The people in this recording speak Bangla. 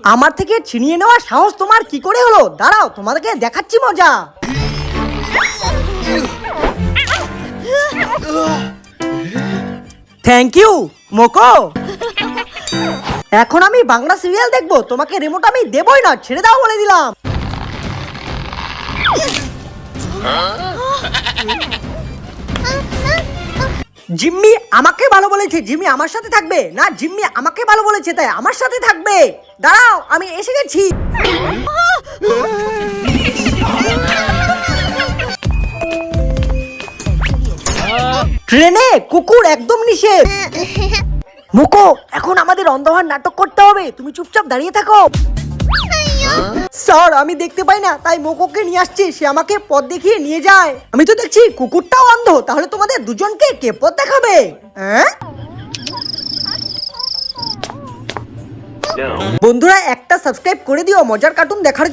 আমার থেকে ছিনিয়ে নেওয়ার সাহস তোমার কি করে হলো? দাঁড়াও, তোমাদেরকে দেখাচ্ছি মজা। থ্যাংক ইউ মোকো। এখন আমি বাংলা সিরিয়াল দেখবো, তোমাকে রিমোট আমি দেবই না, ছেড়ে দাও বলে দিলাম। জিম্মি আমাকে ভালো বলেছে, জিম্মি আমার সাথে থাকবে না। জিম্মি আমাকে ভালো বলেছে, তাই আমার সাথে থাকবে। দাঁড়াও, আমি এসে গেছি। ট্রেনে কুকুর একদম নিষেধ। মোকো, এখন আমাদের অন্ধকার নাটক করতে হবে, তুমি চুপচাপ দাঁড়িয়ে থাকো। স্যার, আমি দেখতে পাই না, তাই মোকোকে নিয়ে আসছি, সে আমাকে পথ দেখিয়ে নিয়ে যায়। আমি তো দেখছি কুকুরটাও অন্ধ, তাহলে তোমাদের দুজনকে কে পথ দেখাবে? বন্ধুরা, একটা সাবস্ক্রাইব করে দিও মজার কার্টুন দেখার